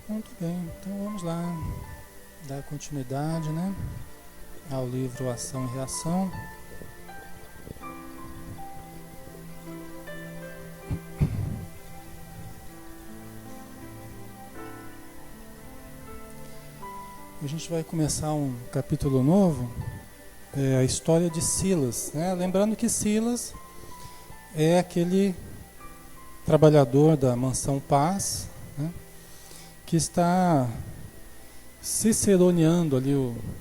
Muito bem, então vamos lá dar continuidade, né, ao livro Ação e Reação. A gente vai começar um capítulo novo, a história de Silas, né? Lembrando que Silas é aquele trabalhador da Mansão Paz, né, que está ciceroneando ali,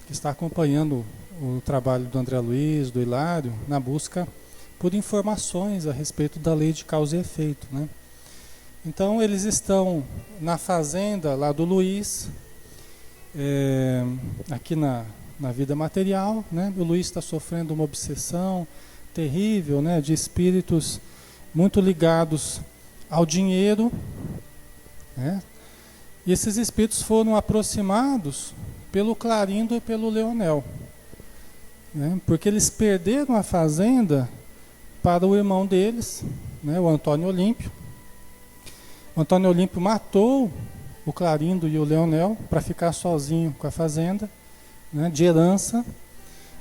que está acompanhando o trabalho do André Luiz, do Hilário, na busca por informações a respeito da lei de causa e efeito, né? Então eles estão na fazenda lá do Luiz, aqui na vida material, né? O Luiz está sofrendo uma obsessão terrível, né, de espíritos muito ligados ao dinheiro, né? E esses espíritos foram aproximados pelo Clarindo e pelo Leonel, né? Porque eles perderam a fazenda para o irmão deles, né, o Antônio Olímpio. O Antônio Olímpio matou o Clarindo e o Leonel para ficar sozinho com a fazenda, né, de herança.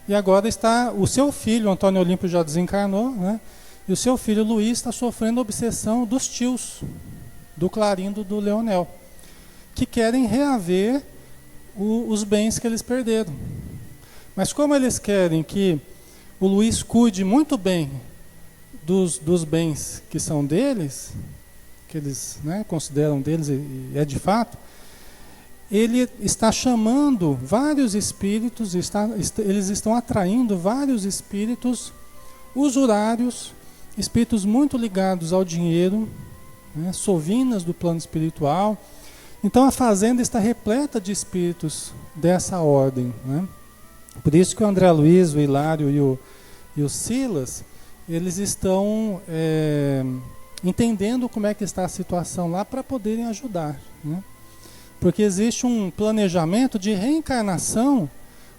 E agora está o seu filho, o Antônio Olímpio já desencarnou, né, e o seu filho Luiz está sofrendo a obsessão dos tios, do Clarindo e do Leonel, que querem reaver os bens que eles perderam. Mas como eles querem que o Luiz cuide muito bem dos bens que são deles, que eles, né, consideram deles, e é de fato, ele está chamando vários espíritos, eles estão atraindo vários espíritos usurários, espíritos muito ligados ao dinheiro, né, sovinas do plano espiritual. Então a fazenda está repleta de espíritos dessa ordem, né? Por isso que o André Luiz, o Hilário e o Silas, eles estão entendendo como é que está a situação lá para poderem ajudar, né? Porque existe um planejamento de reencarnação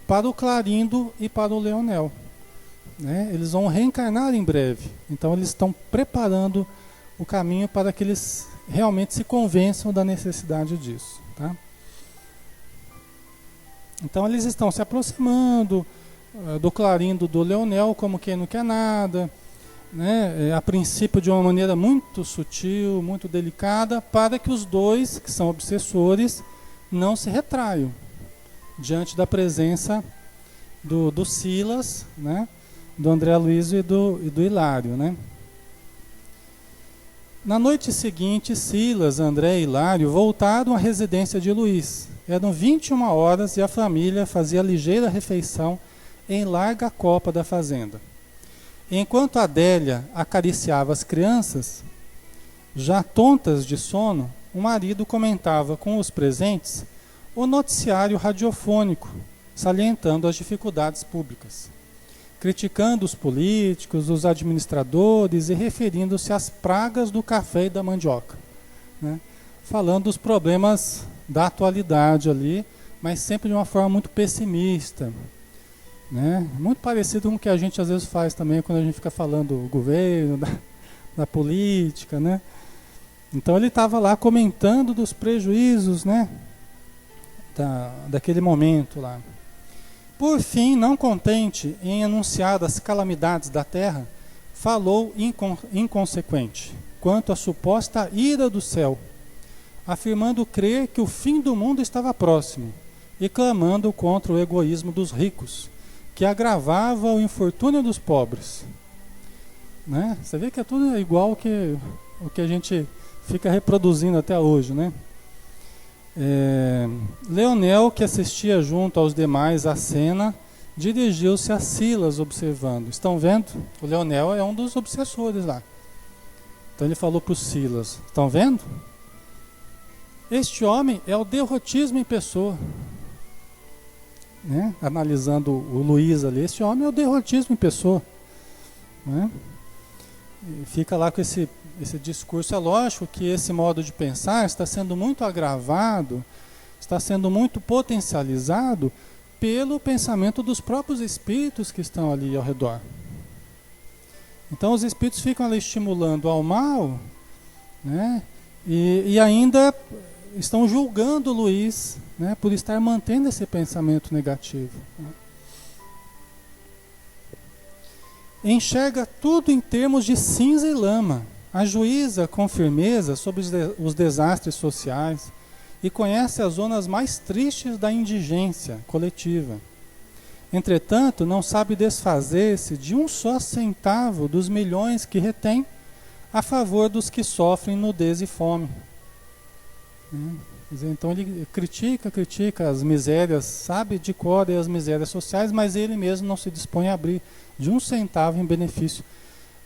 para o Clarindo e para o Leonel, né? Eles vão reencarnar em breve, então eles estão preparando o caminho para que eles realmente se convençam da necessidade disso, tá? Então eles estão se aproximando do Clarindo, do Leonel, como quem não quer nada, né? A princípio de uma maneira muito sutil, muito delicada, para que os dois, que são obsessores, não se retraiam diante da presença do Silas, né? Do André Luiz e do Hilário, né? Na noite seguinte, Silas, André e Hilário voltaram à residência de Luiz. Eram 21 horas e a família fazia ligeira refeição em larga copa da fazenda. Enquanto Adélia acariciava as crianças, já tontas de sono, o marido comentava com os presentes o noticiário radiofônico, salientando as dificuldades públicas, criticando os políticos, os administradores e referindo-se às pragas do café e da mandioca, né? Falando dos problemas da atualidade ali, mas sempre de uma forma muito pessimista, né? Muito parecido com o que a gente às vezes faz também quando a gente fica falando do governo, da política, né? Então ele estava lá comentando dos prejuízos, né, daquele momento lá. Por fim, não contente em anunciar as calamidades da terra, falou inconsequente quanto à suposta ira do céu, afirmando crer que o fim do mundo estava próximo e clamando contra o egoísmo dos ricos, que agravava o infortúnio dos pobres, né? Você vê que é tudo igual que o que a gente fica reproduzindo até hoje, né? Leonel, que assistia junto aos demais à cena, dirigiu-se a Silas observando. Estão vendo? O Leonel é um dos obsessores lá. Então ele falou para o Silas: estão vendo? Este homem é o derrotismo em pessoa, né? Analisando o Luiz ali, este homem é o derrotismo em pessoa, né? E fica lá com esse discurso. É lógico que esse modo de pensar está sendo muito agravado, está sendo muito potencializado pelo pensamento dos próprios espíritos que estão ali ao redor. Então os espíritos ficam ali estimulando ao mal, né? E ainda estão julgando o Luiz, né, por estar mantendo esse pensamento negativo. Enxerga tudo em termos de cinza e lama, ajuiza com firmeza sobre os desastres sociais e conhece as zonas mais tristes da indigência coletiva. Entretanto, não sabe desfazer-se de um só centavo dos milhões que retém a favor dos que sofrem nudez e fome. Então ele critica as misérias, sabe de cor as misérias sociais, mas ele mesmo não se dispõe a abrir de um centavo em benefício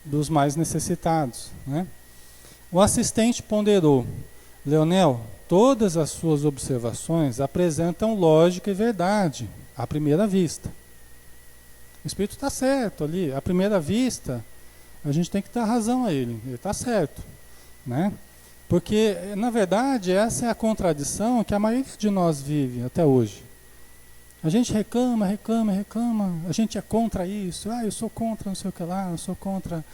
dos mais necessitados, né? O assistente ponderou: Leonel, todas as suas observações apresentam lógica e verdade, à primeira vista. O espírito está certo ali, à primeira vista, a gente tem que dar razão a ele está certo, né? Porque, na verdade, essa é a contradição que a maioria de nós vive até hoje. A gente reclama, a gente é contra isso, eu sou contra não sei o que lá, eu sou contra...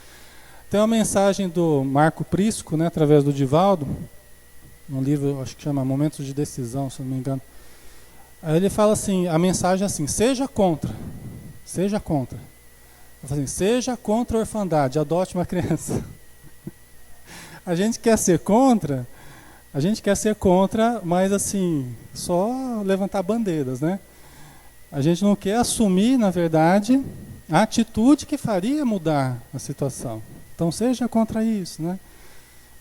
Tem uma mensagem do Marco Prisco, né, através do Divaldo, um livro, acho que chama Momentos de Decisão, se não me engano. Aí ele fala assim, a mensagem é assim: seja contra. Seja contra a orfandade, adote uma criança. A gente quer ser contra, mas assim, só levantar bandeiras, né? A gente não quer assumir, na verdade, a atitude que faria mudar a situação. Então seja contra isso, né?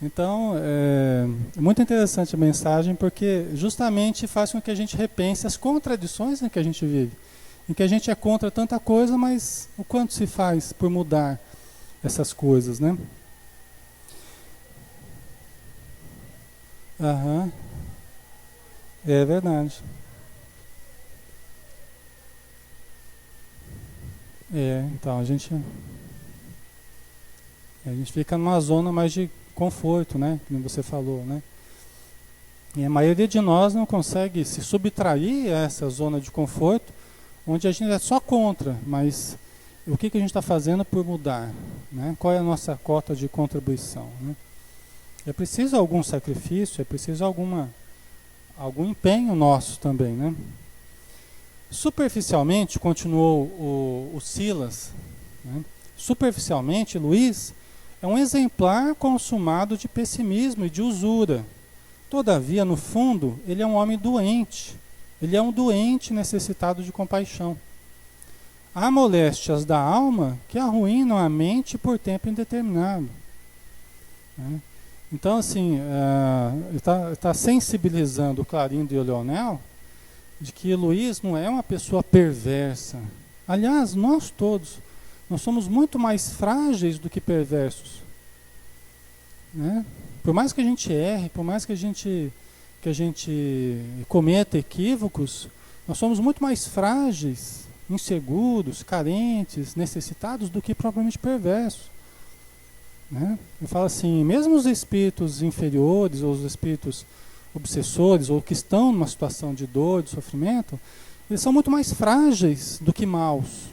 Então, é muito interessante a mensagem, porque justamente faz com que a gente repense as contradições em que a gente vive. Em que a gente é contra tanta coisa, mas o quanto se faz por mudar essas coisas, né? É verdade. Então a gente fica numa zona mais de conforto, né? Como você falou, né? E a maioria de nós não consegue se subtrair a essa zona de conforto, onde a gente é só contra, mas o que a gente está fazendo por mudar, né? Qual é a nossa cota de contribuição, né? É preciso algum sacrifício, é preciso algum empenho nosso também, né? Superficialmente, continuou o Silas, né? Superficialmente, Luiz é um exemplar consumado de pessimismo e de usura. Todavia, no fundo, ele é um homem doente. Ele é um doente necessitado de compaixão. Há moléstias da alma que arruinam a mente por tempo indeterminado, né? Então, assim, ele está sensibilizando o Clarindo e o Leonel de que Luiz não é uma pessoa perversa. Aliás, nós todos, nós somos muito mais frágeis do que perversos, né? Por mais que a gente erre, por mais que a gente cometa equívocos, nós somos muito mais frágeis, inseguros, carentes, necessitados do que propriamente perversos, né? Eu falo assim, mesmo os espíritos inferiores, ou os espíritos obsessores, ou que estão numa situação de dor, de sofrimento, eles são muito mais frágeis do que maus,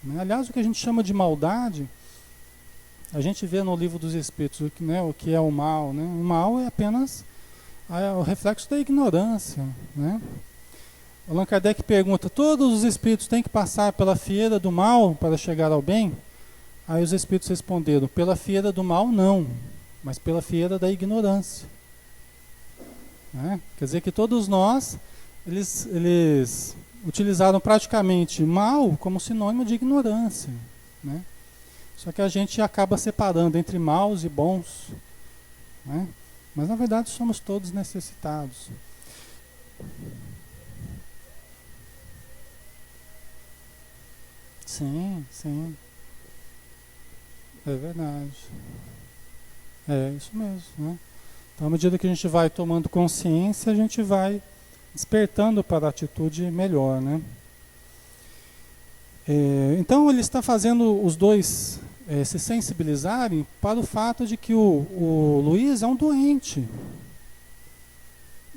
né? Aliás, o que a gente chama de maldade, a gente vê no livro dos espíritos, né, o que é o mal, né? O mal é apenas o reflexo da ignorância, né? O Allan Kardec pergunta: todos os espíritos têm que passar pela fieira do mal para chegar ao bem? Aí os espíritos responderam: pela fieira do mal não, mas pela fieira da ignorância, né? Quer dizer que todos nós, eles utilizaram praticamente mal como sinônimo de ignorância, né? Só que a gente acaba separando entre maus e bons, né? Mas na verdade somos todos necessitados. Sim, sim. É verdade. É isso mesmo, né? Então, à medida que a gente vai tomando consciência, a gente vai despertando para a atitude melhor, né? Então, ele está fazendo os dois se sensibilizarem para o fato de que o Luiz é um doente.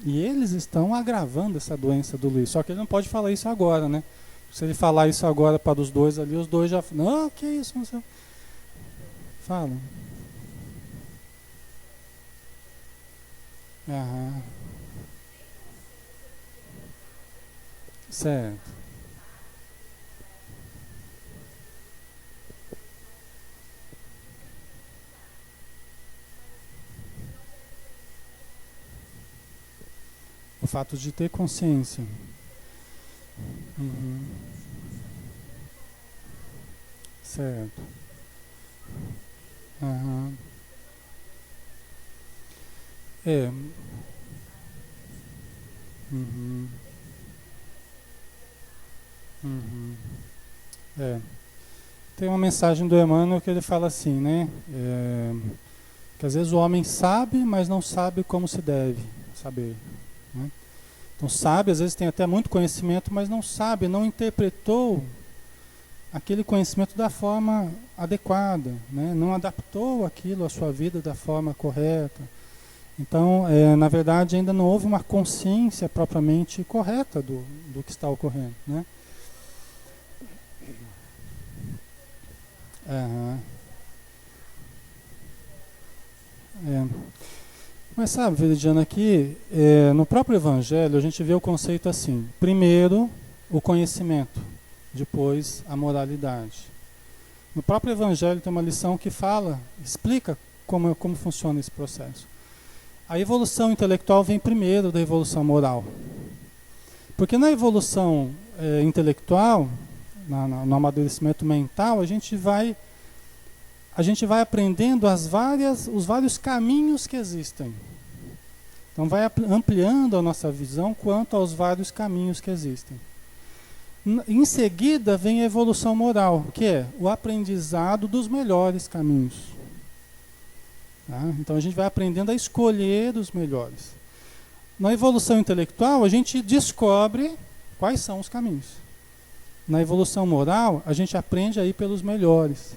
E eles estão agravando essa doença do Luiz. Só que ele não pode falar isso agora, né? Se ele falar isso agora para os dois ali, os dois já... Não, que isso? Não sei. Fala. Aham. Certo. O fato de ter consciência. Uhum. Certo. Aham. É. Uhum. Uhum. É. Tem uma mensagem do Emmanuel que ele fala assim, né? Que às vezes o homem sabe, mas não sabe como se deve saber, né? Então sabe, às vezes tem até muito conhecimento, mas não sabe, não interpretou aquele conhecimento da forma adequada, né? Não adaptou aquilo à sua vida da forma correta. Então, na verdade, ainda não houve uma consciência propriamente correta do que está ocorrendo, né? Aham. É. Mas sabe, Veridiana, aqui no próprio Evangelho a gente vê o conceito assim: primeiro o conhecimento, depois a moralidade. No próprio Evangelho tem uma lição que fala, explica como funciona esse processo. A evolução intelectual vem primeiro da evolução moral. Porque na evolução intelectual, no amadurecimento mental, a gente vai aprendendo os vários caminhos que existem. Então vai ampliando a nossa visão quanto aos vários caminhos que existem. Em seguida vem a evolução moral, que é o aprendizado dos melhores caminhos. Tá? Então a gente vai aprendendo a escolher os melhores. Na evolução intelectual, a gente descobre quais são os caminhos. Na evolução moral, a gente aprende a ir pelos melhores.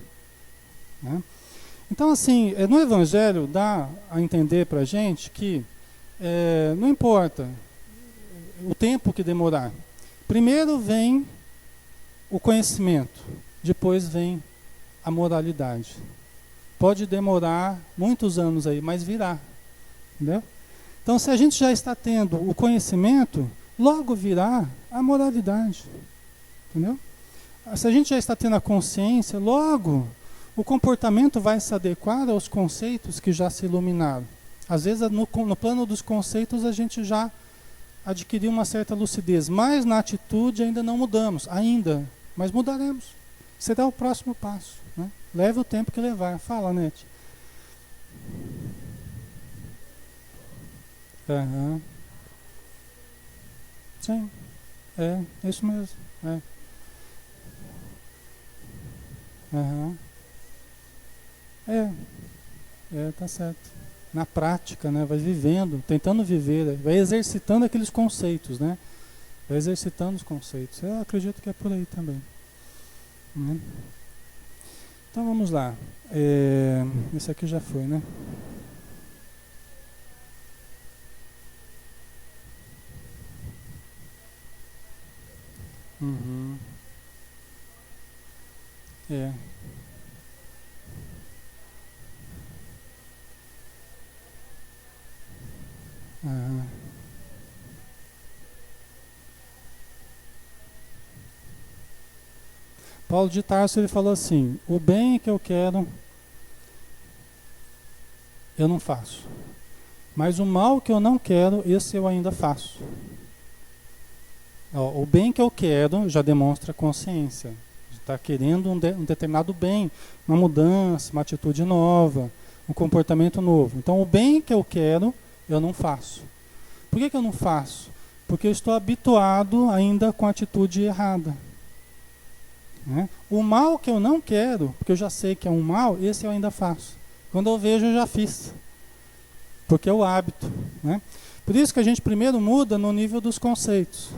Né? Então, assim, no Evangelho dá a entender para a gente que não importa o tempo que demorar. Primeiro vem o conhecimento, depois vem a moralidade. Pode demorar muitos anos aí, mas virá. Entendeu? Então, se a gente já está tendo o conhecimento, logo virá a moralidade. Entendeu? Se a gente já está tendo a consciência, logo o comportamento vai se adequar aos conceitos que já se iluminaram. Às vezes, no plano dos conceitos, a gente já adquiriu uma certa lucidez, mas na atitude ainda não mudamos, mas mudaremos. Será o próximo passo. Né? Leve o tempo que levar. Fala, Nete. Uhum. Sim, é isso mesmo. Uhum. Tá certo. Na prática, né? Vai vivendo, tentando viver, vai exercitando aqueles conceitos, né? Vai exercitando os conceitos. Eu acredito que é por aí também. Né? Então vamos lá. Esse aqui já foi, né? Uhum. É. Aham. Paulo de Tarso ele falou assim: o bem que eu quero eu não faço, mas o mal que eu não quero, esse eu ainda faço. O bem que eu quero já demonstra consciência. Está querendo um determinado bem, uma mudança, uma atitude nova, um comportamento novo. Então, o bem que eu quero, eu não faço. Por que eu não faço? Porque eu estou habituado ainda com a atitude errada. Né? O mal que eu não quero, porque eu já sei que é um mal, esse eu ainda faço. Quando eu vejo, eu já fiz. Porque é o hábito. Né? Por isso que a gente primeiro muda no nível dos conceitos.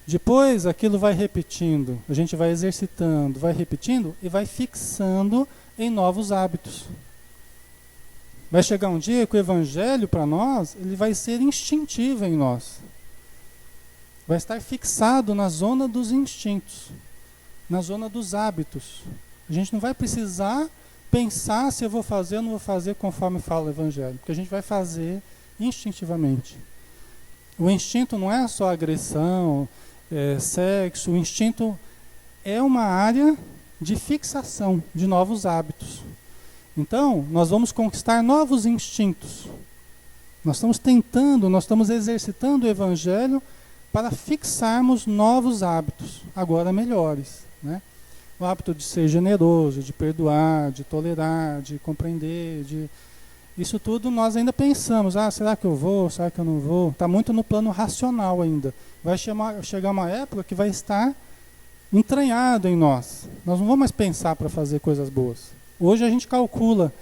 Depois aquilo vai repetindo, a gente vai exercitando, vai repetindo e vai fixando em novos hábitos. Vai chegar um dia que o Evangelho para nós, ele vai ser instintivo em nós. Vai estar fixado na zona dos instintos, na zona dos hábitos. A gente não vai precisar pensar se eu vou fazer ou não vou fazer conforme fala o Evangelho, porque a gente vai fazer instintivamente. O instinto não é só agressão, sexo, o instinto é uma área de fixação de novos hábitos. Então, nós vamos conquistar novos instintos. Nós estamos exercitando o Evangelho para fixarmos novos hábitos, agora melhores, né? O hábito de ser generoso, de perdoar, de tolerar, de compreender, isso tudo nós ainda pensamos, será que eu vou, será que eu não vou? Está muito no plano racional ainda. Vai chegar uma época que vai estar entranhado em nós. Nós não vamos mais pensar para fazer coisas boas. Hoje a gente calcula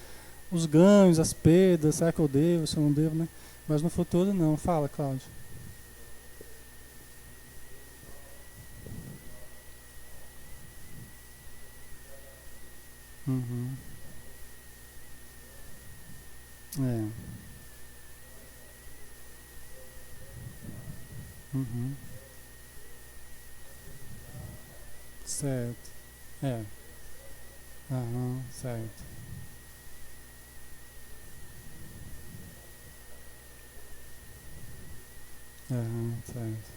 os ganhos, as perdas, será que eu devo, se eu não devo, né? Mas no futuro não. Fala, Cláudio. Uhum. É. Uhum. Certo. É. Aham, certo. Aham, certo.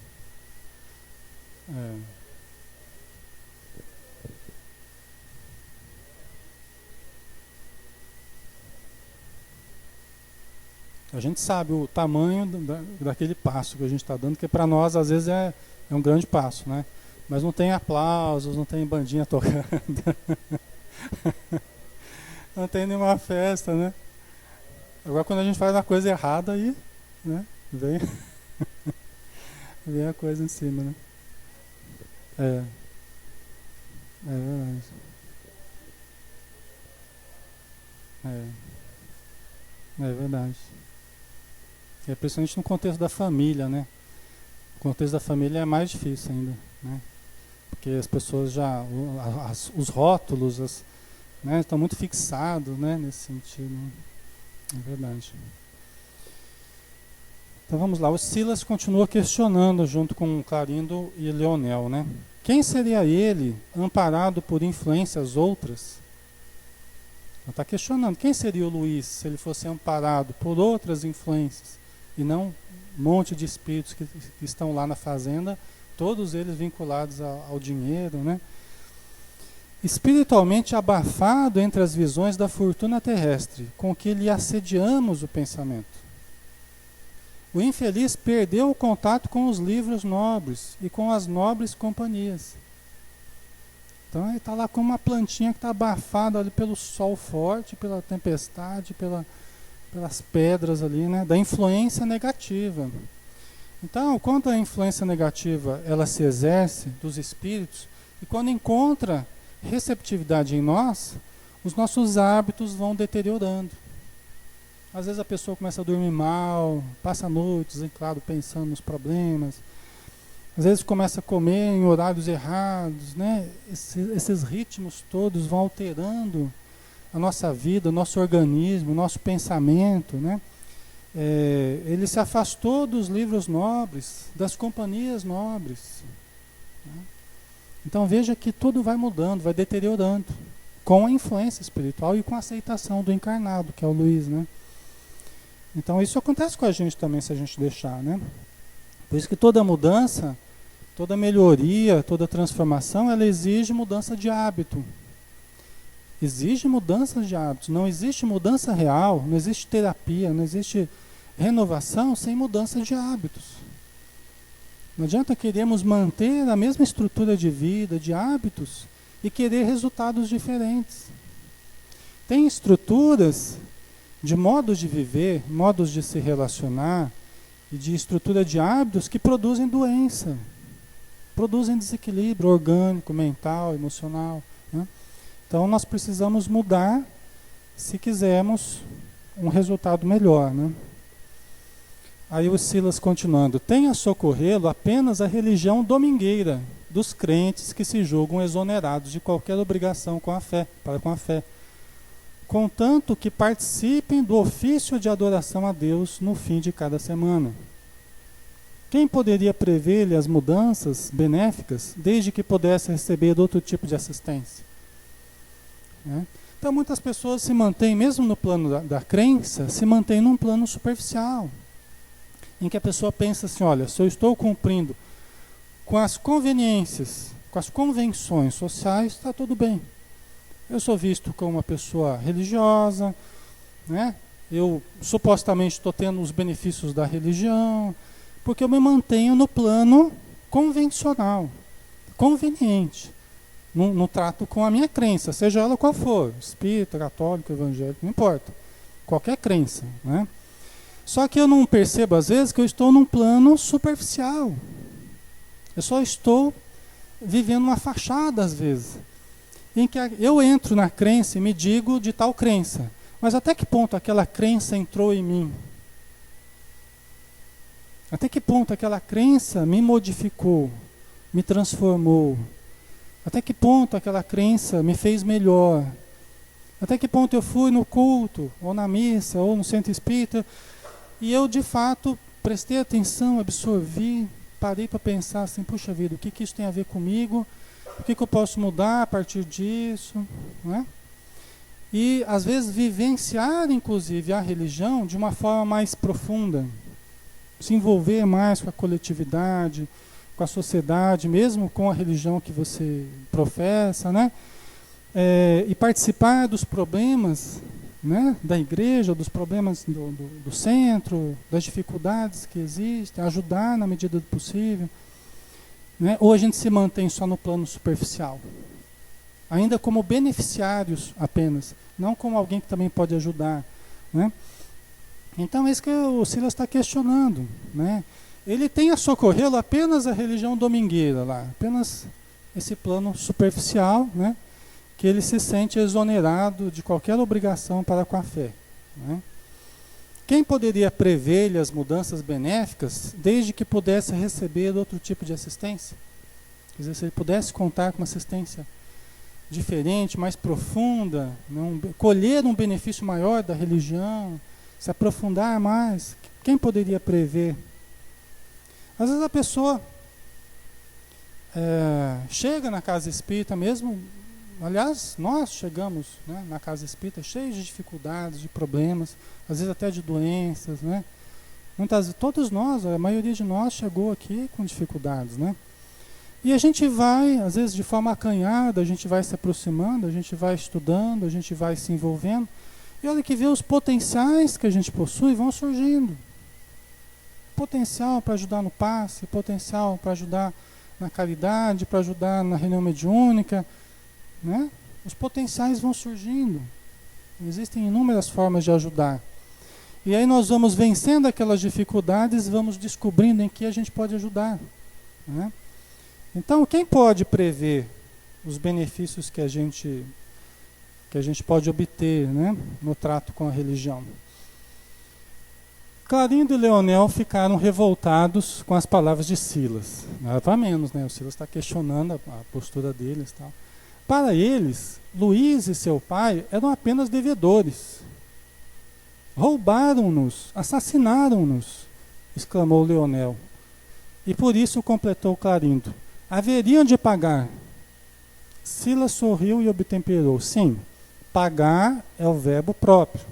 É. A gente sabe o tamanho daquele passo que a gente está dando, que para nós às vezes é um grande passo, né? Mas não tem aplausos, não tem bandinha tocando, não tem nenhuma festa, né? Agora quando a gente faz uma coisa errada aí, né? Vem, vem a coisa em cima, né? É, é verdade. É, é verdade. É principalmente no contexto da família, né? O contexto da família é mais difícil ainda, né? Porque as pessoas já, os rótulos, né, estão muito fixados, né, nesse sentido. Né? É verdade. Então vamos lá, o Silas continua questionando junto com Clarindo e Leonel, né? Quem seria ele, amparado por influências outras? Ele está questionando, quem seria o Luiz se ele fosse amparado por outras influências e não um monte de espíritos que estão lá na fazenda, todos eles vinculados ao dinheiro, né? Espiritualmente abafado entre as visões da fortuna terrestre, com que lhe assediamos o pensamento. O infeliz perdeu o contato com os livros nobres e com as nobres companhias. Então ele está lá com uma plantinha que está abafada ali pelo sol forte, pela tempestade, pelas pedras ali, né? Da influência negativa. Então, quando a influência negativa ela se exerce dos espíritos, e quando encontra receptividade em nós, os nossos hábitos vão deteriorando. Às vezes a pessoa começa a dormir mal, passa noites, claro, pensando nos problemas. Às vezes começa a comer em horários errados, né? Esses ritmos todos vão alterando a nossa vida, o nosso organismo, o nosso pensamento, né? Ele se afastou dos livros nobres, das companhias nobres. Né? Então veja que tudo vai mudando, vai deteriorando, com a influência espiritual e com a aceitação do encarnado, que é o Luiz, né? Então isso acontece com a gente também, se a gente deixar, né? Por isso que toda mudança, toda melhoria, toda transformação, ela exige mudança de hábito. Exige mudança de hábitos. Não existe mudança real, não existe terapia, não existe renovação sem mudança de hábitos. Não adianta queremos manter a mesma estrutura de vida, de hábitos, e querer resultados diferentes. Tem estruturas de modos de viver, modos de se relacionar, e de estrutura de hábitos que produzem doença, produzem desequilíbrio orgânico, mental, emocional, né? Então nós precisamos mudar se quisermos um resultado melhor, né? Aí o Silas continuando, tem a socorrê-lo apenas a religião domingueira dos crentes que se julgam exonerados de qualquer obrigação com a fé, para com a fé, contanto que participem do ofício de adoração a Deus no fim de cada semana. Quem poderia prever-lhe as mudanças benéficas, desde que pudesse receber outro tipo de assistência? Né? Então muitas pessoas se mantêm, mesmo no plano da crença, se mantêm num plano superficial. em que a pessoa pensa assim, olha, se eu estou cumprindo com as conveniências, com as convenções sociais, está tudo bem. Eu sou visto como uma pessoa religiosa, né? Eu supostamente estou tendo os benefícios da religião, porque eu me mantenho no plano convencional, conveniente, no trato com a minha crença, seja ela qual for, espírita, católico, evangélico, não importa, qualquer crença, né? Só que eu não percebo às vezes que eu estou num plano superficial, eu só estou vivendo uma fachada às vezes, em que eu entro na crença e me digo de tal crença, mas até que ponto aquela crença entrou em mim? Até que ponto aquela crença me modificou, me transformou? Até que ponto aquela crença me fez melhor? Até que ponto eu fui no culto, ou na missa, ou no centro espírita, e eu de fato prestei atenção, absorvi, parei para pensar assim, puxa vida, o que isso tem a ver comigo? O que eu posso mudar a partir disso? Né? E às vezes vivenciar inclusive a religião de uma forma mais profunda, se envolver mais com a coletividade, com a sociedade, mesmo com a religião que você professa, né? E participar dos problemas, né, da igreja, dos problemas do centro, das dificuldades que existem, ajudar na medida do possível, né? Ou a gente se mantém só no plano superficial, ainda como beneficiários apenas, não como alguém que também pode ajudar, né? Então é isso que o Silas está questionando, né? Ele tem a socorrê-lo apenas a religião domingueira lá, apenas esse plano superficial, né? Que ele se sente exonerado de qualquer obrigação para com a fé, né? Quem poderia prever-lhe as mudanças benéficas desde que pudesse receber outro tipo de assistência? Quer dizer, se ele pudesse contar com uma assistência diferente, mais profunda, colher um benefício maior da religião, se aprofundar mais, quem poderia prever? Às vezes a pessoa chega na casa espírita mesmo, aliás, nós chegamos, né, na casa espírita cheios de dificuldades, de problemas, às vezes até de doenças, né? Todos nós, a maioria de nós chegou aqui com dificuldades, né? E a gente vai, às vezes de forma acanhada, a gente vai se aproximando, a gente vai estudando, a gente vai se envolvendo, e olha que vê os potenciais que a gente possui vão surgindo. Potencial para ajudar no passe, potencial para ajudar na caridade, para ajudar na reunião mediúnica, né? Os potenciais vão surgindo. Existem inúmeras formas de ajudar. E aí nós vamos vencendo aquelas dificuldades, vamos descobrindo em que a gente pode ajudar, né? Então, quem pode prever os benefícios que a gente pode obter, né, no trato com a religião? Clarindo e Leonel ficaram revoltados com as palavras de Silas. Nada para menos, né? O Silas está questionando a postura deles, tal. Para eles, Luiz e seu pai eram apenas devedores. Roubaram-nos, assassinaram-nos, exclamou Leonel. E por isso completou Clarindo. Haveriam de pagar. Silas sorriu e obtemperou. Sim, pagar é o verbo próprio.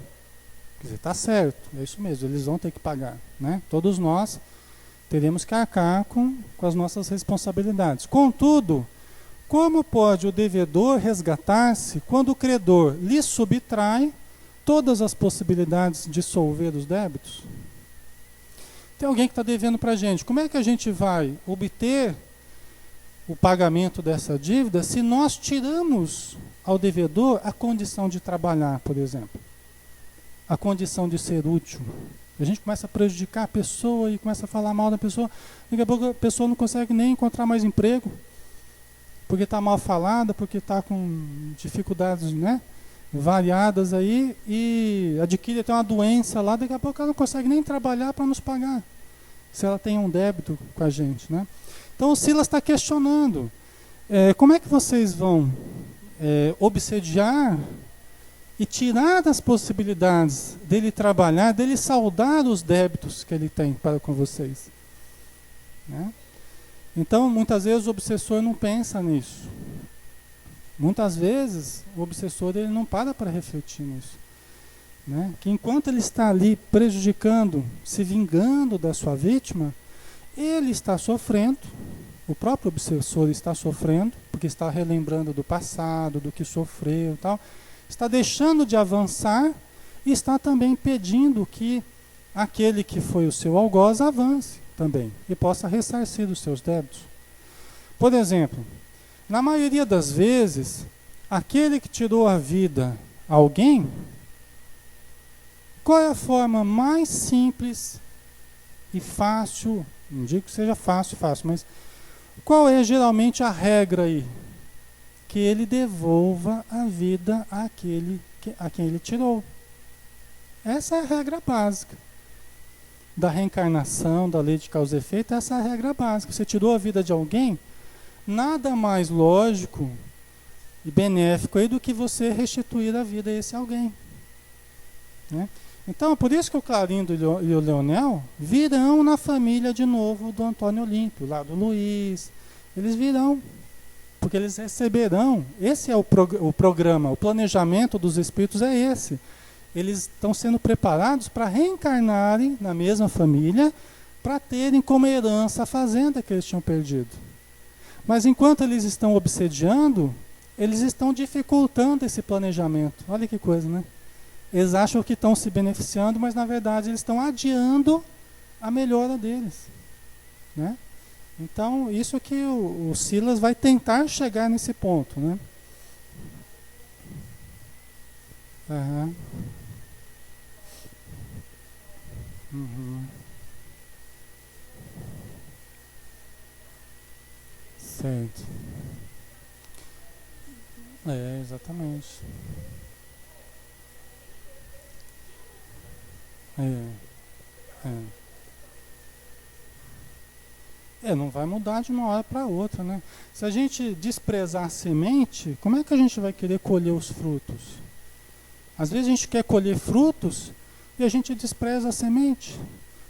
Quer dizer, está certo, é isso mesmo, eles vão ter que pagar, né? Todos nós teremos que arcar com as nossas responsabilidades. Contudo, como pode o devedor resgatar-se quando o credor lhe subtrai todas as possibilidades de solver os débitos? Tem alguém que está devendo para a gente. Como é que a gente vai obter o pagamento dessa dívida se nós tiramos ao devedor a condição de trabalhar, por exemplo? A condição de ser útil. A gente começa a prejudicar a pessoa e começa a falar mal da pessoa. Daqui a pouco a pessoa não consegue nem encontrar mais emprego, porque está mal falada, porque está com dificuldades, né, variadas aí, e adquire até uma doença lá, daqui a pouco ela não consegue nem trabalhar para nos pagar, se ela tem um débito com a gente, né? Então o Silas está questionando, como é que vocês vão obsediar e tirar das possibilidades dele trabalhar, dele saldar os débitos que ele tem para com vocês, né? Então, muitas vezes o obsessor não pensa nisso. Muitas vezes o obsessor ele não para refletir nisso. né? Que enquanto ele está ali prejudicando, se vingando da sua vítima, ele está sofrendo, o próprio obsessor está sofrendo, porque está relembrando do passado, do que sofreu e tal, está deixando de avançar e está também impedindo que aquele que foi o seu algoz avance também e possa ressarcir os seus débitos. Por exemplo, na maioria das vezes, aquele que tirou a vida a alguém, qual é a forma mais simples e fácil, não digo que seja fácil, mas qual é geralmente a regra aí? Que ele devolva a vida àquele a quem ele tirou. Essa é a regra básica da reencarnação, da lei de causa e efeito. Essa é a regra básica. Você tirou a vida de alguém, nada mais lógico e benéfico aí do que você restituir a vida a esse alguém, né? Então, por isso que o Clarindo e o Leonel virão na família de novo do Antônio Olímpio, lá do Luiz. Eles virão, porque eles receberão. Esse é o programa, o planejamento dos espíritos é esse. Eles estão sendo preparados para reencarnarem na mesma família, para terem como herança a fazenda que eles tinham perdido. Mas enquanto eles estão obsediando, eles estão dificultando esse planejamento. Olha que coisa, né? Eles acham que estão se beneficiando, mas na verdade eles estão adiando a melhora deles, né? Então, isso que o Silas vai tentar chegar nesse ponto, né? Uhum. Uhum. Certo. É, exatamente. É, é. Não vai mudar de uma hora para outra, né? Se a gente desprezar a semente, como é que a gente vai querer colher os frutos? Às vezes a gente quer colher frutos e a gente despreza a semente.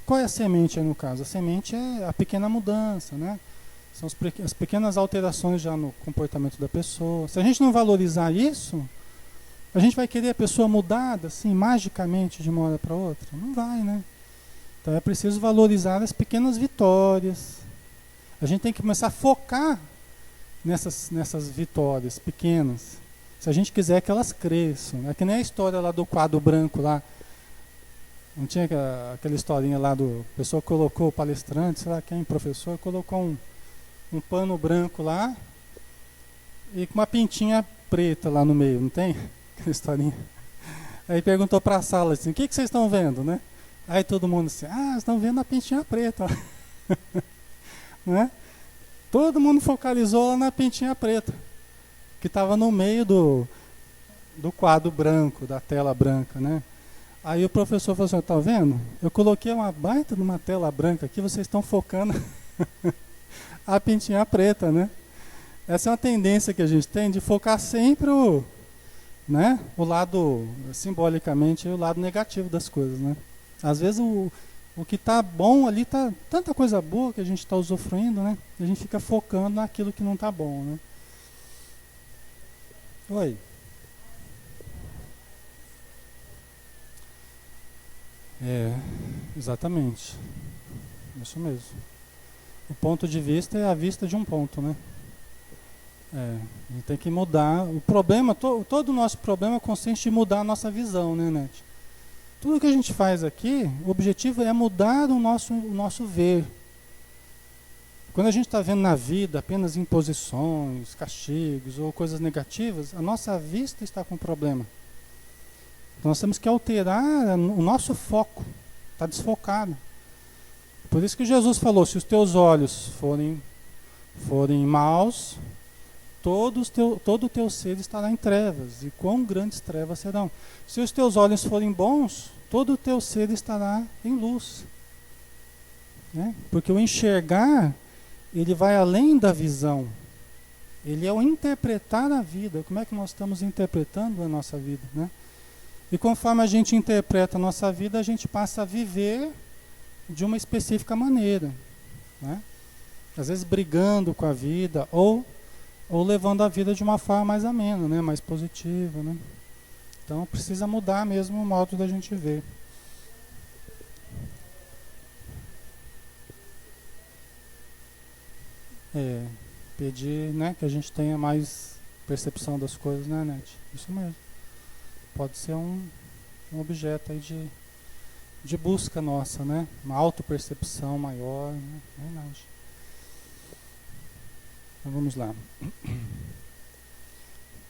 Qual é a semente aí no caso? A semente é a pequena mudança, né? São as pequenas alterações já no comportamento da pessoa. Se a gente não valorizar isso, a gente vai querer a pessoa mudada, assim, magicamente, de uma hora para outra? Não vai, né? Então é preciso valorizar as pequenas vitórias. A gente tem que começar a focar nessas vitórias pequenas, se a gente quiser que elas cresçam. É que nem a história lá do quadro branco lá. Não tinha aquela historinha lá do... A pessoa colocou o palestrante, sei lá quem, professor, colocou um pano branco lá e com uma pintinha preta lá no meio, não tem? Aquela historinha. Aí perguntou para a sala assim, o que vocês estão vendo, né? Aí todo mundo assim, estão vendo a pintinha preta. Né? Todo mundo focalizou lá na pintinha preta, que estava no meio do quadro branco, da tela branca, né? Aí o professor falou assim, tá vendo? Eu coloquei uma baita numa tela branca aqui, vocês estão focando a pintinha preta, né? Essa é uma tendência que a gente tem de focar sempre o lado, simbolicamente, o lado negativo das coisas, né? Às vezes o que está bom ali, está tanta coisa boa que a gente está usufruindo, né? E a gente fica focando naquilo que não está bom, né? Oi. Exatamente. Isso mesmo. O ponto de vista é a vista de um ponto, né? A gente tem que mudar. O problema, todo o nosso problema consiste em mudar a nossa visão, né, Nete? Tudo que a gente faz aqui, o objetivo é mudar o nosso ver. Quando a gente está vendo na vida apenas imposições, castigos ou coisas negativas, a nossa vista está com problema. Então nós temos que alterar o nosso foco, está desfocado. Por isso que Jesus falou, se os teus olhos forem maus, todo o teu ser estará em trevas, e quão grandes trevas serão. Se os teus olhos forem bons, todo o teu ser estará em luz. Né? Porque o enxergar, ele vai além da visão. Ele é o interpretar a vida. Como é que nós estamos interpretando a nossa vida, né? E conforme a gente interpreta a nossa vida, a gente passa a viver de uma específica maneira, né? Às vezes brigando com a vida, ou levando a vida de uma forma mais amena, né? Mais positiva, né? Então precisa mudar mesmo o modo da gente ver. Pedir, né, que a gente tenha mais percepção das coisas, né, Nete? Isso mesmo. Pode ser um objeto aí de busca nossa, né? Uma autopercepção maior, né? Verdade. Então vamos lá.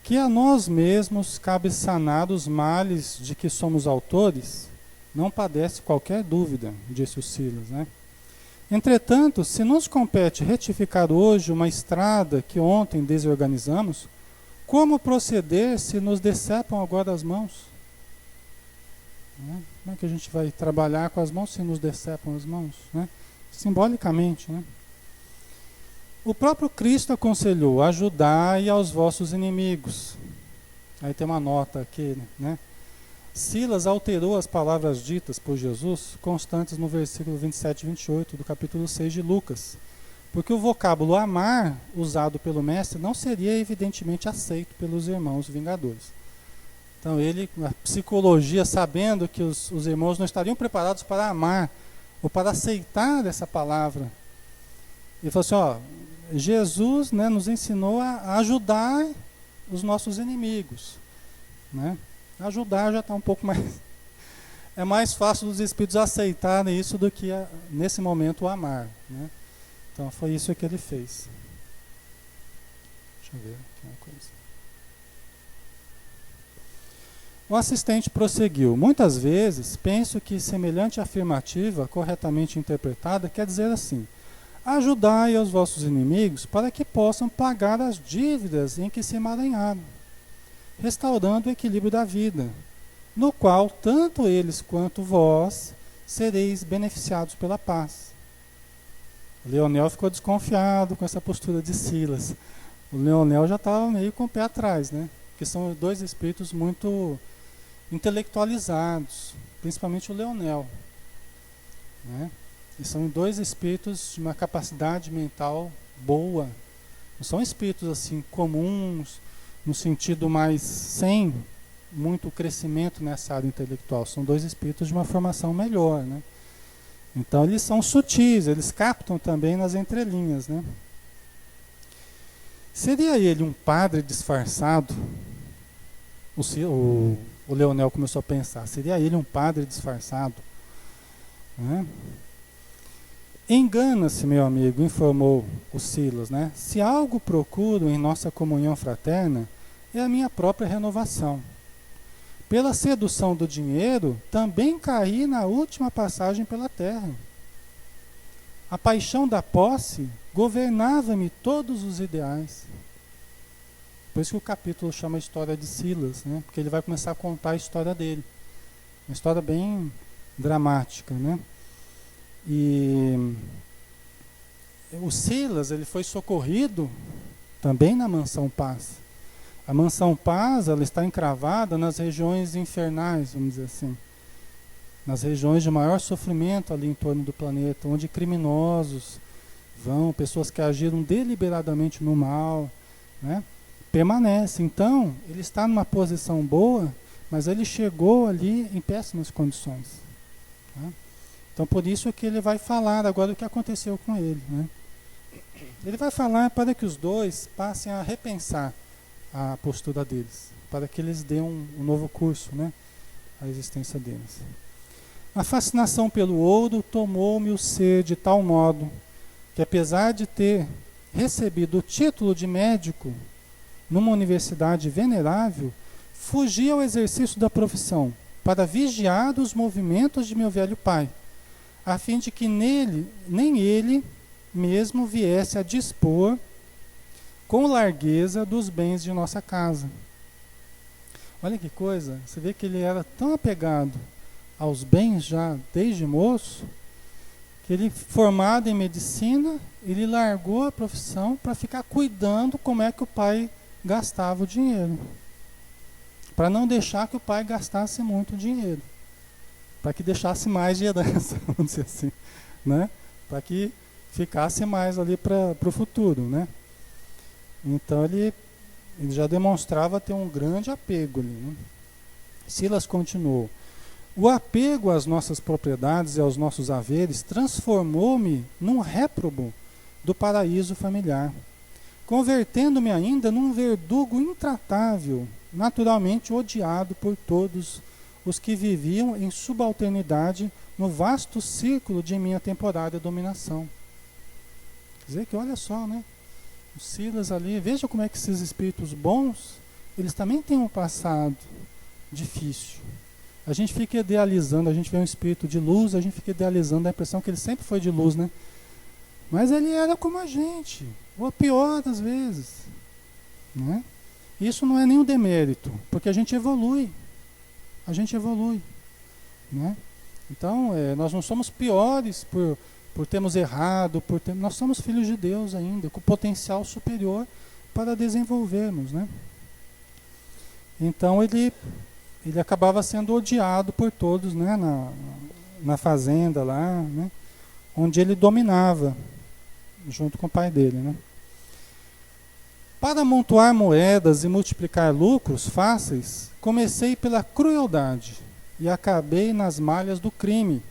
Que a nós mesmos cabe sanar os males de que somos autores, não padece qualquer dúvida, disse o Silas, né? Entretanto, se nos compete retificar hoje uma estrada que ontem desorganizamos, como proceder se nos decepam agora as mãos? Né? Como é que a gente vai trabalhar com as mãos se nos decepam as mãos? Né? Simbolicamente, né? O próprio Cristo aconselhou: ajudai aos vossos inimigos. Aí tem uma nota aqui, né? Silas alterou as palavras ditas por Jesus, constantes no versículo 27 e 28 do capítulo 6 de Lucas, porque o vocábulo amar, usado pelo mestre, não seria evidentemente aceito pelos irmãos vingadores. Então ele, na psicologia, sabendo que os irmãos não estariam preparados para amar, ou para aceitar essa palavra, ele falou assim, ó, Jesus, né, nos ensinou a ajudar os nossos inimigos, né? Ajudar já está um pouco mais... É mais fácil dos espíritos aceitarem isso do que, nesse momento, o amar, né? Então, foi isso que ele fez. Deixa eu ver aqui uma coisa. O assistente prosseguiu. Muitas vezes, penso que semelhante afirmativa, corretamente interpretada, quer dizer assim: ajudai aos vossos inimigos para que possam pagar as dívidas em que se emaranharam, restaurando o equilíbrio da vida, no qual tanto eles quanto vós sereis beneficiados pela paz. O Leonel ficou desconfiado com essa postura de Silas. O Leonel já estava meio com o pé atrás, né? Porque são dois espíritos muito intelectualizados, principalmente o Leonel, né? E são dois espíritos de uma capacidade mental boa. Não são espíritos assim comuns, no sentido mais sem muito crescimento nessa área intelectual. São dois espíritos de uma formação melhor, né? Então eles são sutis, eles captam também nas entrelinhas, né? Seria ele um padre disfarçado? O Leonel começou a pensar, seria ele um padre disfarçado? Né? Engana-se, meu amigo, informou o Silas, né? Se algo procuro em nossa comunhão fraterna, é a minha própria renovação. Pela sedução do dinheiro, também caí na última passagem pela terra. A paixão da posse governava-me todos os ideais. Por isso que o capítulo chama a história de Silas, né? Porque ele vai começar a contar a história dele. Uma história bem dramática, né? E o Silas, ele foi socorrido também na Mansão Paz. A Mansão Paz, ela está encravada nas regiões infernais, vamos dizer assim. Nas regiões de maior sofrimento ali em torno do planeta, onde criminosos vão, pessoas que agiram deliberadamente no mal, né? Permanece. Então, ele está numa posição boa, mas ele chegou ali em péssimas condições. Tá? Então, por isso que ele vai falar agora o que aconteceu com ele, né? Ele vai falar para que os dois passem a repensar a postura deles, para que eles dêem um novo curso, né, à existência deles. A fascinação pelo ouro tomou-me o ser de tal modo que, apesar de ter recebido o título de médico numa universidade venerável, fugi ao exercício da profissão para vigiar os movimentos de meu velho pai, a fim de que nele, nem ele mesmo viesse a dispor com largueza dos bens de nossa casa. Olha que coisa, você vê que ele era tão apegado aos bens já desde moço, que ele, formado em medicina, ele largou a profissão para ficar cuidando como é que o pai gastava o dinheiro. Para não deixar que o pai gastasse muito dinheiro. Para que deixasse mais de herança, vamos dizer assim, né? Para que ficasse mais ali para o futuro, né? Então ele já demonstrava ter um grande apego ali, né? Silas continuou: o apego às nossas propriedades e aos nossos haveres transformou-me num réprobo do paraíso familiar, convertendo-me ainda num verdugo intratável, naturalmente odiado por todos os que viviam em subalternidade no vasto círculo de minha temporária dominação. Quer dizer que, olha só, né? O Silas ali, veja como é que esses espíritos bons, eles também têm um passado difícil. A gente fica idealizando, a gente vê um espírito de luz, a gente fica idealizando a impressão que ele sempre foi de luz, né? Mas ele era como a gente, ou pior às vezes, né? Isso não é nenhum demérito, porque a gente evolui, né? Então, nós não somos piores por termos errado, nós somos filhos de Deus ainda, com potencial superior para desenvolvermos, né? Então ele acabava sendo odiado por todos, né? Na fazenda lá, né? Onde ele dominava, junto com o pai dele, né? Para amontoar moedas e multiplicar lucros fáceis, comecei pela crueldade e acabei nas malhas do crime.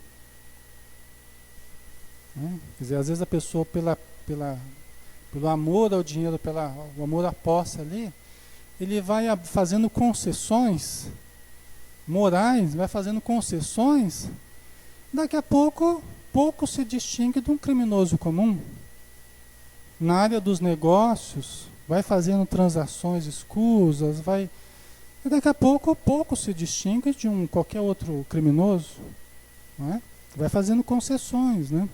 Né? Quer dizer, às vezes a pessoa, pelo amor ao dinheiro, pelo amor à posse ali, ele vai fazendo concessões morais, vai fazendo concessões, daqui a pouco se distingue de um criminoso comum. Na área dos negócios, vai fazendo transações escusas, e daqui a pouco se distingue de qualquer outro criminoso, não é? Vai fazendo concessões, né?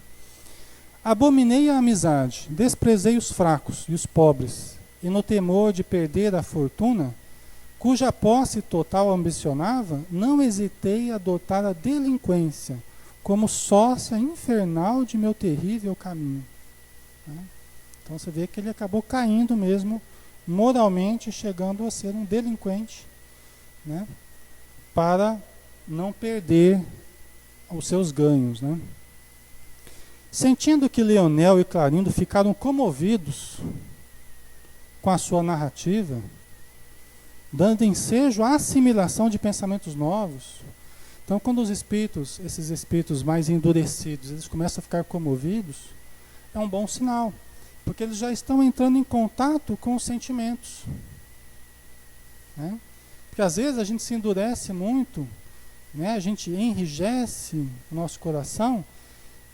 Abominei a amizade, desprezei os fracos e os pobres, e no temor de perder a fortuna, cuja posse total ambicionava, não hesitei a adotar a delinquência como sócia infernal de meu terrível caminho. Né? Então você vê que ele acabou caindo mesmo, moralmente, chegando a ser um delinquente, né? Para não perder os seus ganhos, né? Sentindo que Leonel e Clarindo ficaram comovidos com a sua narrativa, dando ensejo à assimilação de pensamentos novos. Então, quando esses espíritos mais endurecidos, eles começam a ficar comovidos, é um bom sinal, porque eles já estão entrando em contato com os sentimentos. Né? Porque às vezes a gente se endurece muito, né? A gente enrijece o nosso coração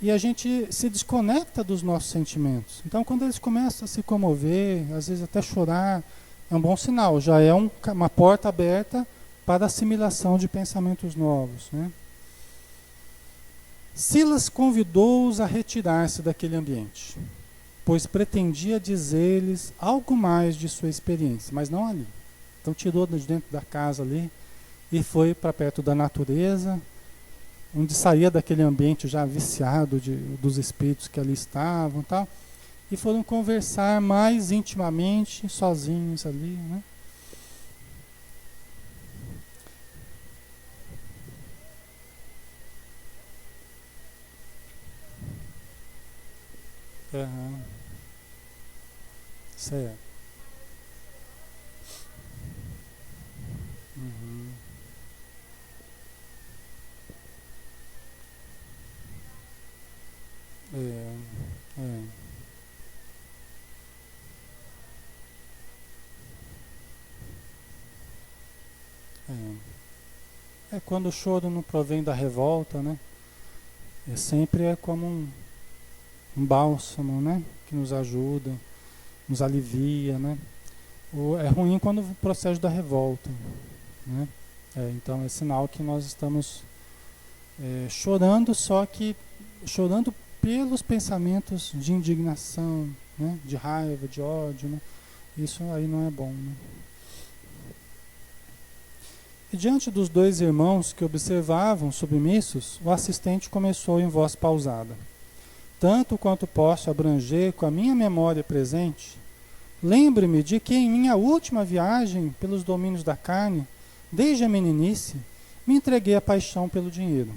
e a gente se desconecta dos nossos sentimentos. Então, quando eles começam a se comover, às vezes até chorar, é um bom sinal, já é uma porta aberta para a assimilação de pensamentos novos. Né? Silas convidou-os a retirar-se daquele ambiente, pois pretendia dizer-lhes algo mais de sua experiência, mas não ali. Então tirou de dentro da casa ali e foi para perto da natureza, onde saía daquele ambiente já viciado dos espíritos que ali estavam, tal, e foram conversar mais intimamente, sozinhos ali, né? Uhum. Certo. Uhum. É, é, é quando o choro não provém da revolta, né? Sempre é como um bálsamo, né? Que nos ajuda, nos alivia, né? É ruim quando procede da revolta, né? Então é sinal que nós estamos chorando, só que chorando pelos pensamentos de indignação, né? De raiva, de ódio, né? Isso aí não é bom, né? E diante dos dois irmãos que observavam submissos, o assistente começou em voz pausada. Tanto quanto posso abranger com a minha memória presente, lembre-me de que em minha última viagem pelos domínios da carne, desde a meninice, me entreguei à paixão pelo dinheiro.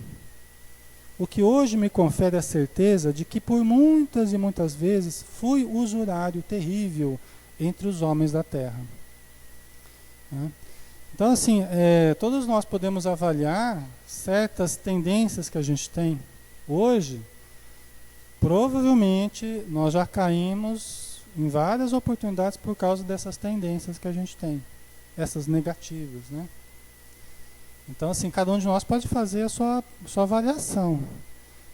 O que hoje me confere a certeza de que por muitas e muitas vezes fui usurário terrível entre os homens da terra. Então, assim, todos nós podemos avaliar certas tendências que a gente tem hoje. Provavelmente nós já caímos em várias oportunidades por causa dessas tendências que a gente tem, essas negativas, né? Então, assim, cada um de nós pode fazer a sua avaliação.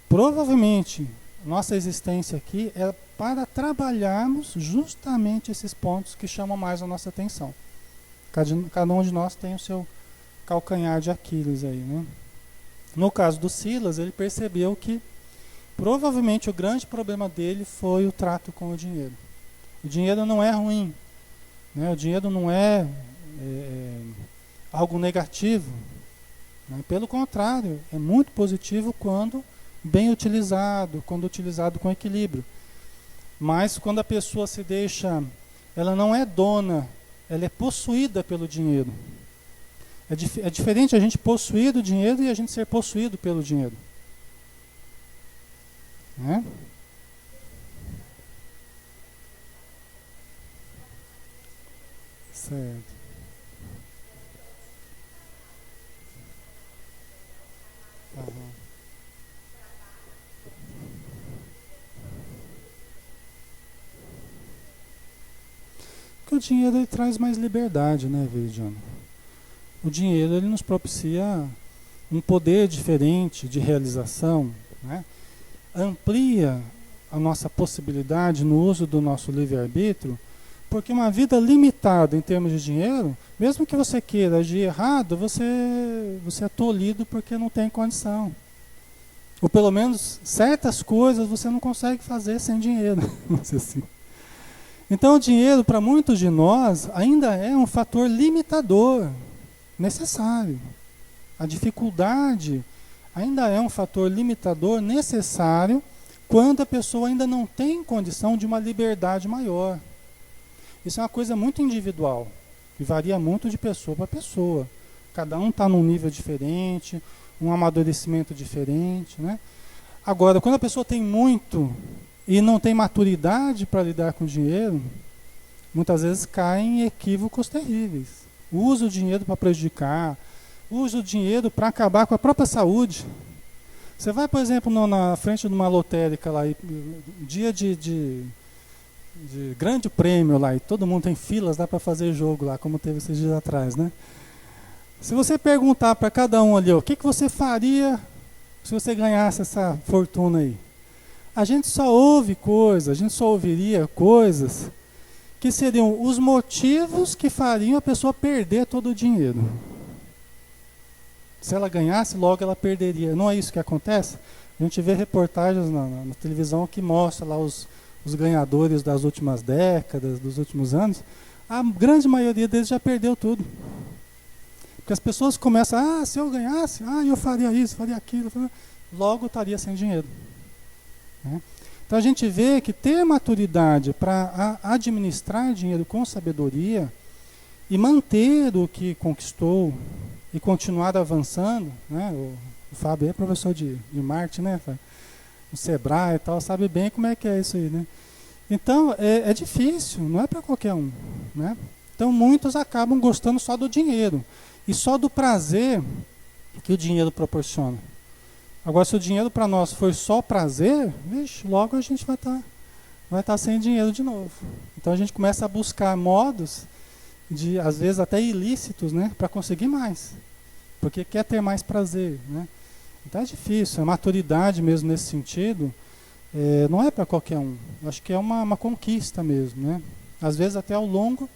Provavelmente, nossa existência aqui é para trabalharmos justamente esses pontos que chamam mais a nossa atenção. Cada um de nós tem o seu calcanhar de Aquiles aí, né? No caso do Silas, ele percebeu que provavelmente o grande problema dele foi o trato com o dinheiro. O dinheiro não é ruim, né? O dinheiro não é algo negativo, né? Pelo contrário, é muito positivo quando bem utilizado, quando utilizado com equilíbrio. Mas quando a pessoa se deixa, ela não é dona, ela é possuída pelo dinheiro. É diferente a gente possuir o dinheiro e a gente ser possuído pelo dinheiro. Né? Certo. Aham. Porque o dinheiro ele traz mais liberdade, né, Veridiano? O dinheiro ele nos propicia um poder diferente de realização, né? Amplia a nossa possibilidade no uso do nosso livre-arbítrio, porque uma vida limitada em termos de dinheiro, mesmo que você queira agir errado, você é tolhido porque não tem condição. Ou pelo menos certas coisas você não consegue fazer sem dinheiro. Vamos dizer assim. Então o dinheiro para muitos de nós ainda é um fator limitador, necessário. A dificuldade ainda é um fator limitador necessário quando a pessoa ainda não tem condição de uma liberdade maior. Isso é uma coisa muito individual e varia muito de pessoa para pessoa. Cada um está num nível diferente, um amadurecimento diferente, né? Agora, quando a pessoa tem muito e não tem maturidade para lidar com o dinheiro, muitas vezes cai em equívocos terríveis. Usa o dinheiro para prejudicar, usa o dinheiro para acabar com a própria saúde. Você vai, por exemplo, na frente de uma lotérica lá, dia de grande prêmio lá, e todo mundo tem filas lá para fazer jogo lá, como teve esses dias atrás, né? Se você perguntar para cada um ali, o que você faria se você ganhasse essa fortuna aí? A gente só ouve coisas, a gente só ouviria coisas que seriam os motivos que fariam a pessoa perder todo o dinheiro. Se ela ganhasse, logo ela perderia. Não é isso que acontece? A gente vê reportagens na televisão que mostra lá os ganhadores das últimas décadas, dos últimos anos. A grande maioria deles já perdeu tudo. Porque as pessoas começam, se eu ganhasse, eu faria isso, faria aquilo. Logo estaria sem dinheiro. Né? Então a gente vê que ter maturidade para administrar dinheiro com sabedoria e manter o que conquistou e continuar avançando, né? O Fábio é professor de marketing, né? No Sebrae e tal, sabe bem como é que é isso aí, né? Então é difícil, não é para qualquer um, né? Então muitos acabam gostando só do dinheiro e só do prazer que o dinheiro proporciona. Agora, se o dinheiro para nós for só prazer, vixe, logo a gente vai estar sem dinheiro de novo. Então a gente começa a buscar modos de, às vezes até ilícitos, né, para conseguir mais, porque quer ter mais prazer, né? Então é difícil, a maturidade mesmo nesse sentido não é para qualquer um. Acho que é uma conquista mesmo, né? Às vezes até ao longo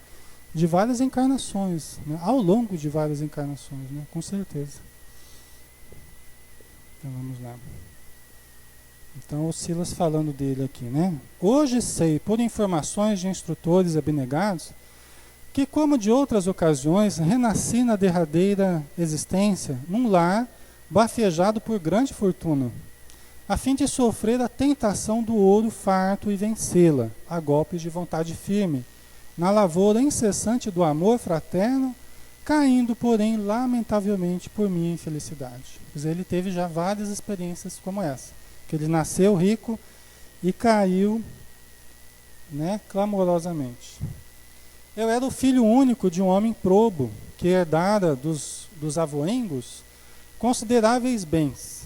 de várias encarnações, né? Ao longo de várias encarnações, né? Com certeza. Então vamos lá. Então o Silas falando dele aqui, né? Hoje sei, por informações de instrutores abnegados, que como de outras ocasiões, renasci na derradeira existência, num lar bafejado por grande fortuna, a fim de sofrer a tentação do ouro farto e vencê-la, a golpes de vontade firme, na lavoura incessante do amor fraterno, caindo, porém, lamentavelmente por minha infelicidade. Pois ele teve já várias experiências como essa, que ele nasceu rico e caiu, né, clamorosamente. Eu era o filho único de um homem probo, que herdara dos avoengos consideráveis bens.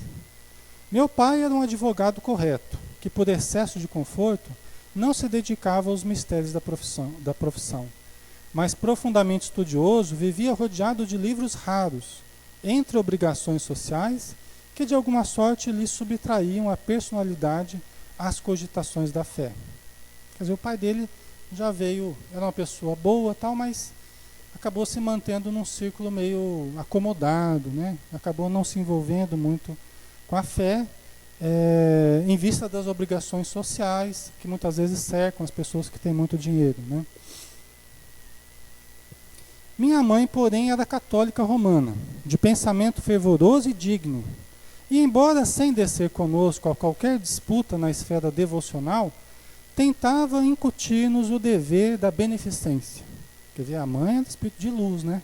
Meu pai era um advogado correto, que por excesso de conforto não se dedicava aos mistérios da profissão, mas profundamente estudioso, vivia rodeado de livros raros, entre obrigações sociais que de alguma sorte lhe subtraíam a personalidade às cogitações da fé. Quer dizer, o pai dele já veio, era uma pessoa boa, tal, mas acabou se mantendo num círculo meio acomodado, né? Acabou não se envolvendo muito com a fé, em vista das obrigações sociais que muitas vezes cercam as pessoas que têm muito dinheiro, né? Minha mãe, porém, era católica romana, de pensamento fervoroso e digno, e embora sem descer conosco a qualquer disputa na esfera devocional, tentava incutir-nos o dever da beneficência. Quer dizer, a mãe é do espírito de luz, né?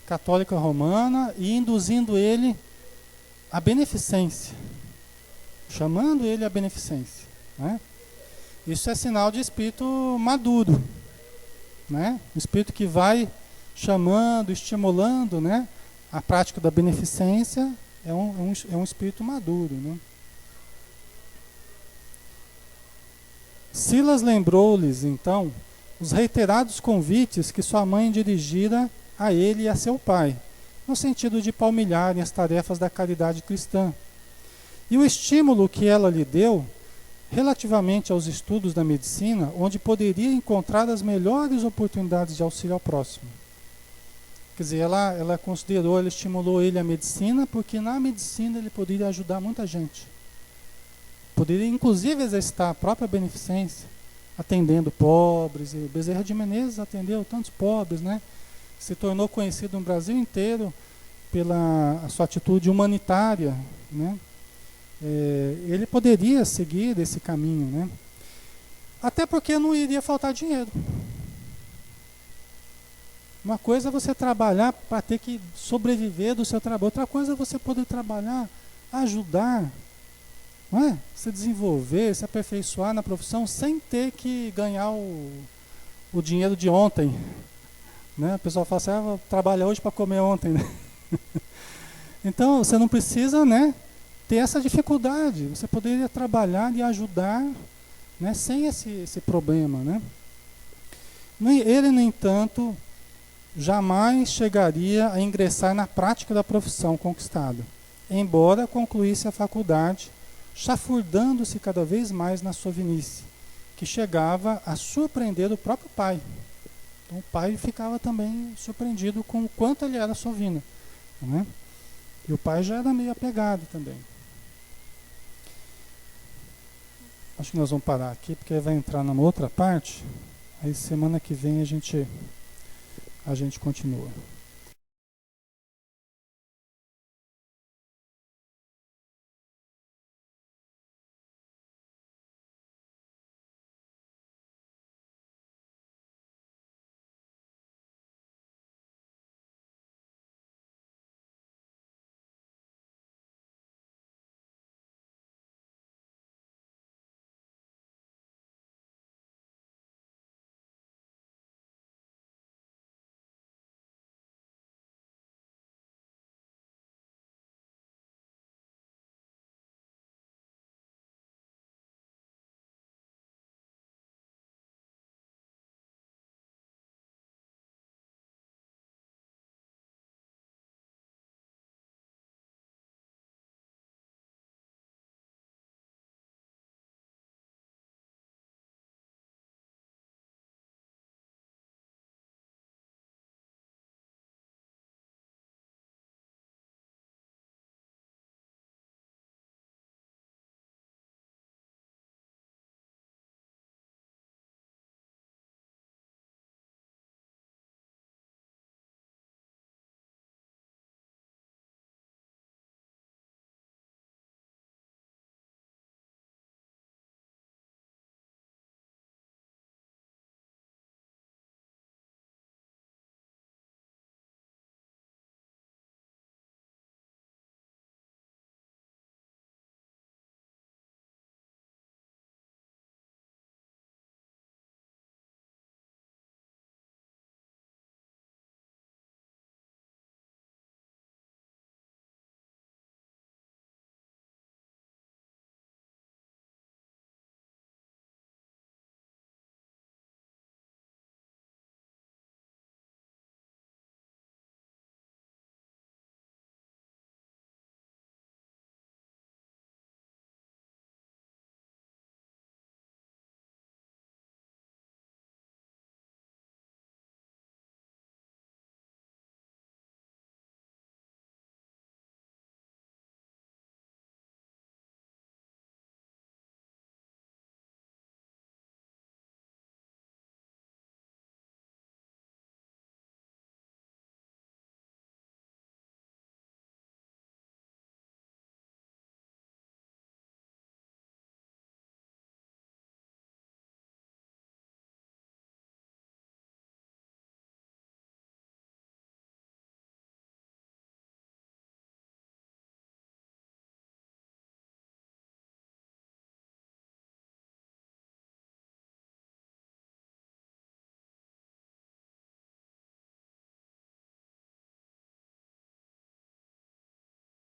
Católica romana, e induzindo ele à beneficência, chamando ele à beneficência, né? Isso é sinal de espírito maduro, né? Um espírito que vai chamando, estimulando, né, a prática da beneficência, é um espírito maduro, né? Silas lembrou-lhes, então, os reiterados convites que sua mãe dirigira a ele e a seu pai, no sentido de palmilharem as tarefas da caridade cristã, e o estímulo que ela lhe deu relativamente aos estudos da medicina, onde poderia encontrar as melhores oportunidades de auxílio ao próximo. Quer dizer, ela considerou, ela estimulou ele à medicina, porque na medicina ele poderia ajudar muita gente. Poderia, inclusive, exercitar a própria beneficência, atendendo pobres. E Bezerra de Menezes atendeu tantos pobres, né? Se tornou conhecido no Brasil inteiro pela sua atitude humanitária, né? Ele poderia seguir esse caminho, né? Até porque não iria faltar dinheiro. Uma coisa é você trabalhar para ter que sobreviver do seu trabalho, outra coisa é você poder trabalhar, ajudar, não é? Se desenvolver, se aperfeiçoar na profissão sem ter que ganhar o dinheiro de ontem, né? O pessoal fala assim, vou trabalhar hoje para comer ontem, né? Então você não precisa, né, ter essa dificuldade, você poderia trabalhar e ajudar, né, sem esse problema, né? Ele, no entanto, jamais chegaria a ingressar na prática da profissão conquistada, embora concluísse a faculdade, chafurdando-se cada vez mais na sovinice, que chegava a surpreender o próprio pai. Então o pai ficava também surpreendido com o quanto ele era sovina, né? E o pai já era meio apegado também. Acho que nós vamos parar aqui, porque vai entrar numa outra parte. Aí semana que vem a gente continua.